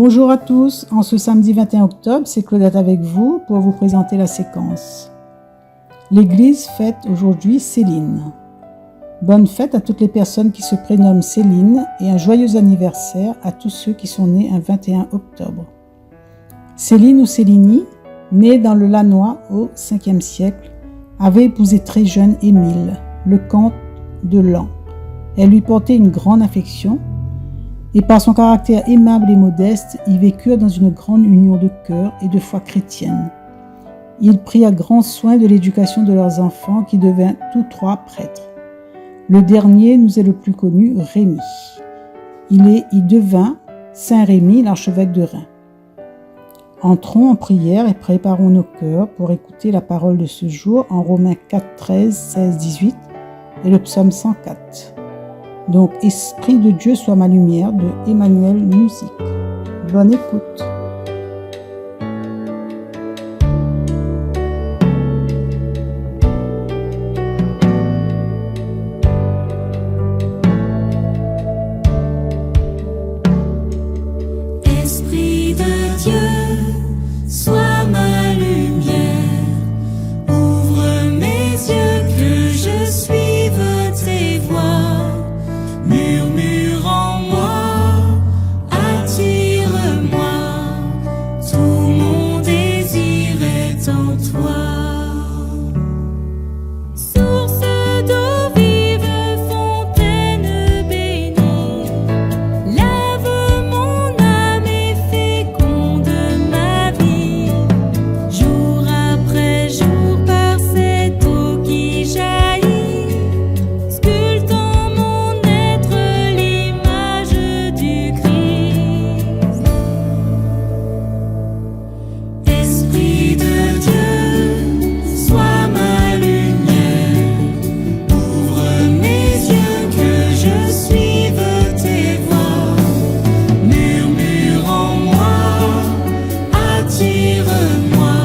Bonjour à tous, en ce samedi 21 octobre, c'est Claudette avec vous pour vous présenter la séquence. L'Église fête aujourd'hui Céline. Bonne fête à toutes les personnes qui se prénomment Céline et un joyeux anniversaire à tous ceux qui sont nés un 21 octobre. Céline ou Célinie, née dans le Lannoy au 5e siècle, avait épousé très jeune Émile, le comte de Laon. Elle lui portait une grande affection et par son caractère aimable et modeste, ils vécurent dans une grande union de cœur et de foi chrétienne. Ils prirent grand soin de l'éducation de leurs enfants qui devinrent tous trois prêtres. Le dernier nous est le plus connu, Rémi. Il devint Saint Rémi, l'archevêque de Reims. Entrons en prière et préparons nos cœurs pour écouter la parole de ce jour en Romains 4, 13, 16, 18 et le psaume 104. Donc, Esprit de Dieu soit ma lumière de Emmanuel Musique. Bonne écoute. Esprit de Dieu, sois ma lumière, ouvre mes yeux que je suive tes voies. Murmure en moi, attire-moi, tout mon désir est en toi. Source d'eau vive, fontaine bénie, lave mon âme et féconde ma vie. Jour après jour par cette eau qui jaillit, sculptant mon être l'image du Christ. Esprit de Dieu, sois ma lumière, ouvre mes yeux que je suive tes voies. Murmure en moi, attire-moi,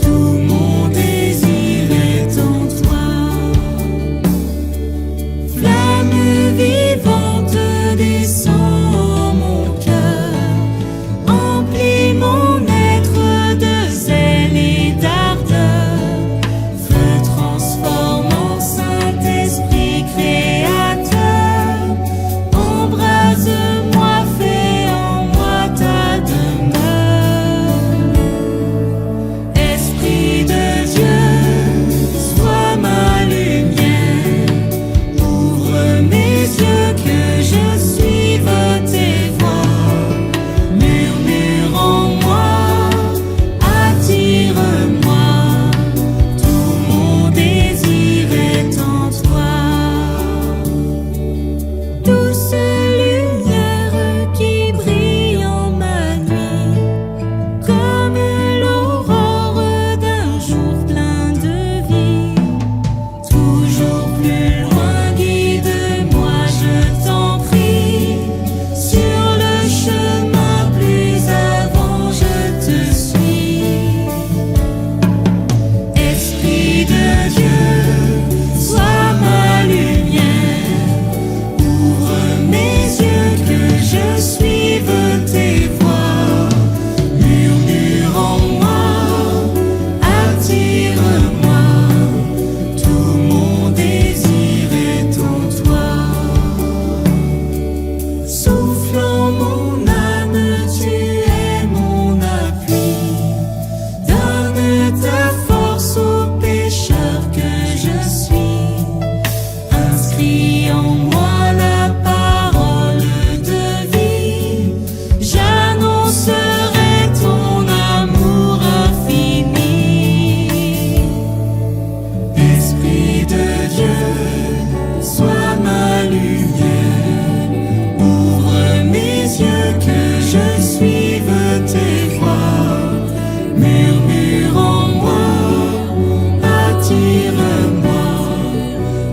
tout mon désir est en toi. Flamme vivante descend mon cœur, emplit mon être de zèle et d'ardeur. Feu transformant, Saint-Esprit créateur, embrase-moi, fais en moi ta demeure. Esprit de Dieu, sois ma lumière, ouvre mes yeux que je suive tes voies. Murmure en moi, attire-moi, tout mon désir est en toi. Douce lumière qui brille en ma nuit, comme l'aurore d'un jour plein de vie. Toujours plus loin, guide-moi, je t'en prie. Sur le chemin plus avant, je te suis. Esprit de Dieu, sois ma lumière, ouvre mes yeux que je suive tes voies. Murmure en moi, attire-moi, tout mon désir est en toi. Soufflant mon âme, tu es mon appui. Donne ta force au pécheur que je suis. Inscris en moi la parole de vie. J'annoncerai ton amour infini. Esprit de Dieu, sois ma lumière, ouvre mes yeux que je suive tes voies. Murmure en moi, attire-moi,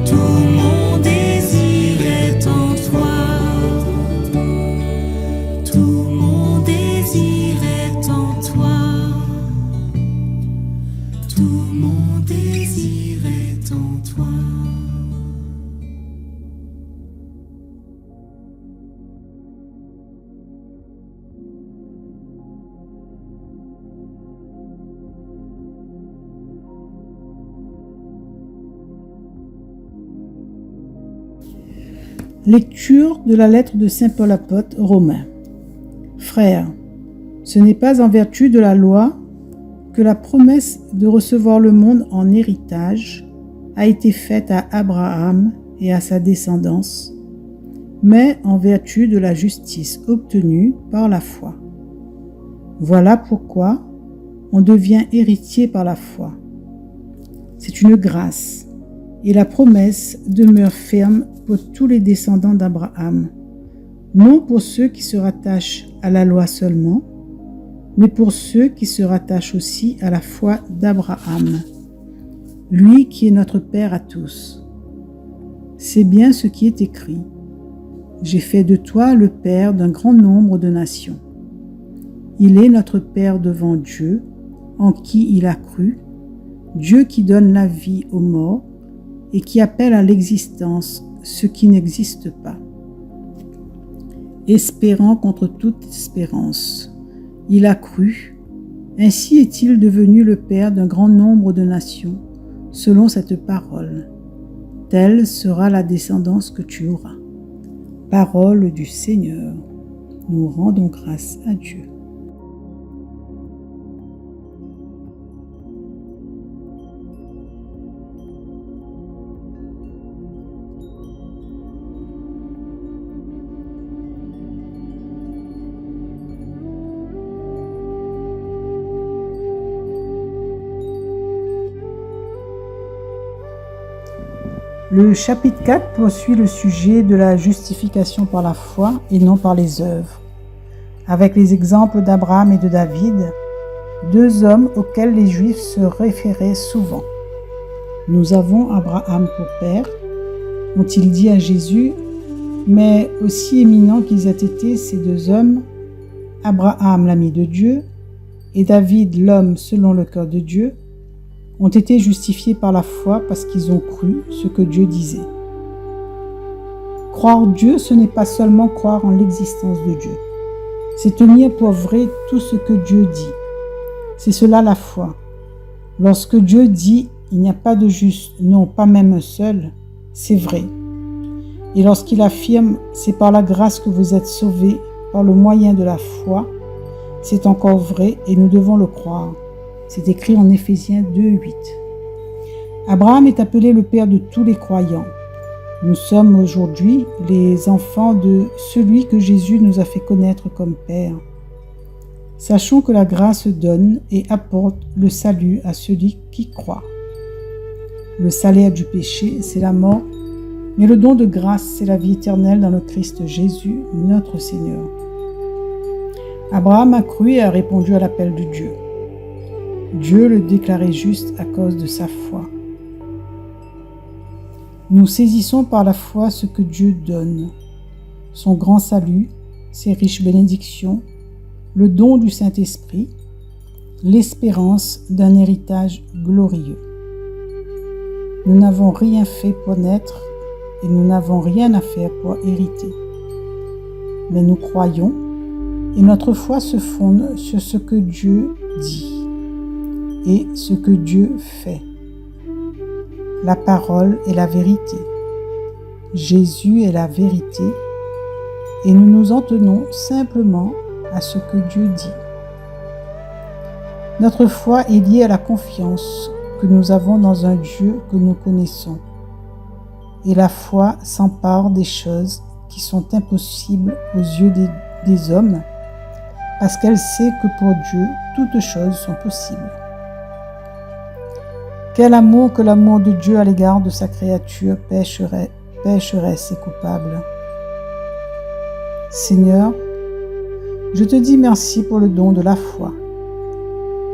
tout mon désir est en toi. Tout mon désir est en toi. Tout mon désir est en toi. Lecture de la lettre de saint Paul apôtre aux Romains. Frères, ce n'est pas en vertu de la loi que la promesse de recevoir le monde en héritage a été faite à Abraham et à sa descendance, mais en vertu de la justice obtenue par la foi. Voilà pourquoi on devient héritier par la foi. C'est une grâce, et la promesse demeure ferme pour tous les descendants d'Abraham, non pour ceux qui se rattachent à la loi seulement, mais pour ceux qui se rattachent aussi à la foi d'Abraham, lui qui est notre Père à tous. C'est bien ce qui est écrit. J'ai fait de toi le Père d'un grand nombre de nations. Il est notre Père devant Dieu, en qui il a cru, Dieu qui donne la vie aux morts et qui appelle à l'existence ce qui n'existe pas. Espérant contre toute espérance, il a cru, ainsi est-il devenu le Père d'un grand nombre de nations, selon cette parole. Telle sera la descendance que tu auras. Parole du Seigneur. Nous rendons grâce à Dieu. Le chapitre 4 poursuit le sujet de la justification par la foi et non par les œuvres, avec les exemples d'Abraham et de David, deux hommes auxquels les Juifs se référaient souvent. Nous avons Abraham pour père, ont-ils dit à Jésus, mais aussi éminents qu'ils aient été ces deux hommes, Abraham l'ami de Dieu et David l'homme selon le cœur de Dieu, ont été justifiés par la foi parce qu'ils ont cru ce que Dieu disait. Croire Dieu, ce n'est pas seulement croire en l'existence de Dieu. C'est tenir pour vrai tout ce que Dieu dit. C'est cela la foi. Lorsque Dieu dit « il n'y a pas de juste, non, pas même un seul », c'est vrai. Et lorsqu'il affirme « c'est par la grâce que vous êtes sauvés par le moyen de la foi », c'est encore vrai et nous devons le croire. C'est écrit en Éphésiens 2:8. Abraham est appelé le père de tous les croyants. Nous sommes aujourd'hui les enfants de celui que Jésus nous a fait connaître comme Père. Sachons que la grâce donne et apporte le salut à celui qui croit. Le salaire du péché, c'est la mort, mais le don de grâce, c'est la vie éternelle dans le Christ Jésus, notre Seigneur. Abraham a cru et a répondu à l'appel de Dieu. Dieu le déclarait juste à cause de sa foi. Nous saisissons par la foi ce que Dieu donne, son grand salut, ses riches bénédictions, le don du Saint-Esprit, l'espérance d'un héritage glorieux. Nous n'avons rien fait pour naître et nous n'avons rien à faire pour hériter. Mais nous croyons et notre foi se fonde sur ce que Dieu dit et ce que Dieu fait. La parole est la vérité. Jésus est la vérité et nous nous en tenons simplement à ce que Dieu dit. Notre foi est liée à la confiance que nous avons dans un Dieu que nous connaissons. Et la foi s'empare des choses qui sont impossibles aux yeux des hommes parce qu'elle sait que pour Dieu, toutes choses sont possibles. Quel amour que l'amour de Dieu à l'égard de sa créature pécheresse et coupable. Seigneur, je te dis merci pour le don de la foi,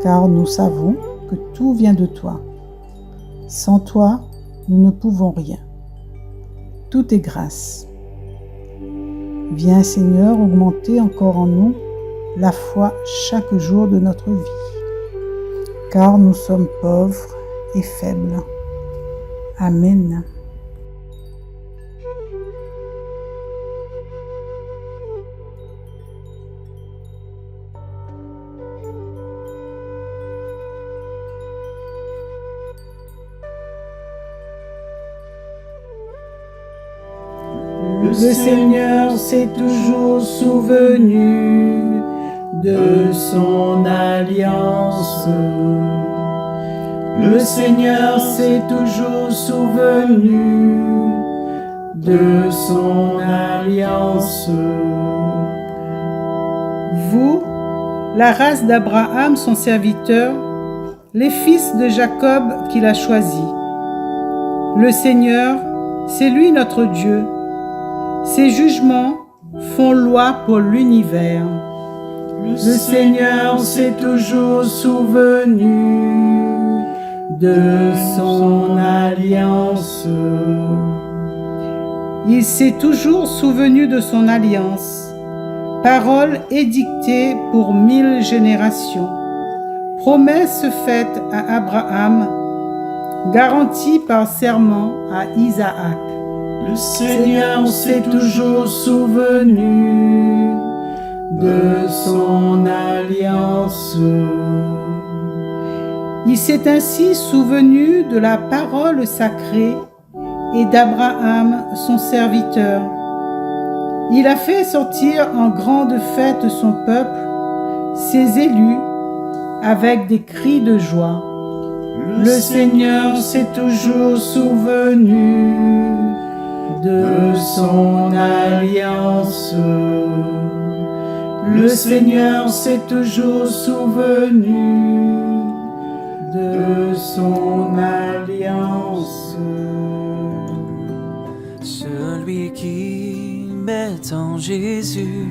car nous savons que tout vient de toi. Sans toi, nous ne pouvons rien. Tout est grâce. Viens, Seigneur, augmenter encore en nous la foi chaque jour de notre vie, car nous sommes pauvres et faibles. Amen. Le Seigneur s'est toujours souvenu de son alliance. Le Seigneur s'est toujours souvenu de son alliance. Vous, la race d'Abraham, son serviteur, les fils de Jacob qu'il a choisis. Le Seigneur, c'est lui notre Dieu. Ses jugements font loi pour l'univers. Le Seigneur s'est toujours souvenu de son alliance. Il s'est toujours souvenu de son alliance. Parole édictée pour 1000 générations. Promesse faite à Abraham, garantie par serment à Isaac. Le Seigneur s'est toujours souvenu de son alliance. Il s'est ainsi souvenu de la parole sacrée et d'Abraham, son serviteur. Il a fait sortir en grande fête son peuple, ses élus, avec des cris de joie. Le Seigneur s'est toujours souvenu de son alliance. Le Seigneur s'est toujours souvenu de son alliance. Celui qui met en Jésus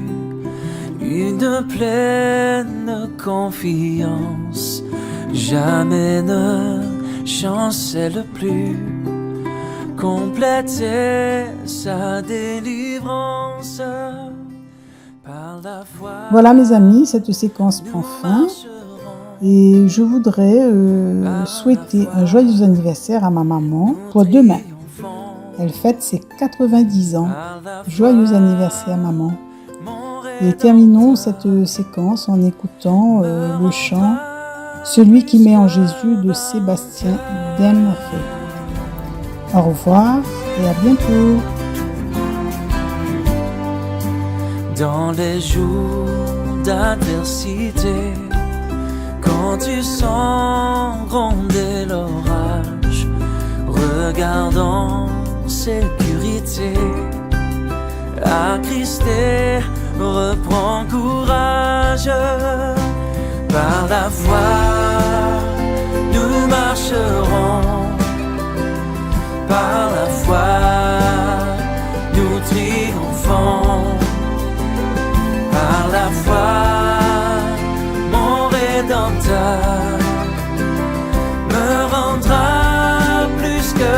une pleine confiance, jamais ne chancelle plus, compléter sa délivrance. Par la foi, Voilà mes amis, cette séquence prend fin et je voudrais souhaiter un joyeux anniversaire à ma maman pour demain. Elle fête ses 90 ans. Joyeux anniversaire maman. Et terminons cette séquence en écoutant le chant « Celui qui met en Jésus » de Sébastien Demré. Au revoir et à bientôt. dans les jours d'adversité, quand tu sens gronder l'orage, regarde en sécurité, attristé, reprends courage. Par la foi, nous marcherons. Par la foi, nous triomphons. Par la foi, mon Rédempteur me rendra plus que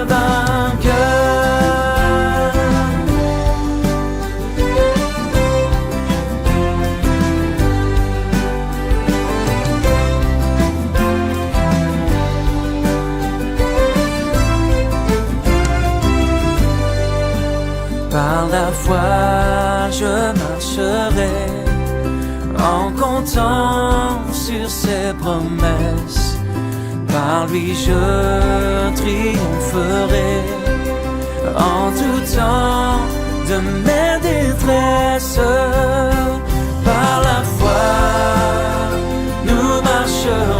vainqueur. Par la foi, je marcherai en comptant sur ses promesses. Par lui, je triompherai en tout temps de mes détresses. Par la foi, nous marcherons.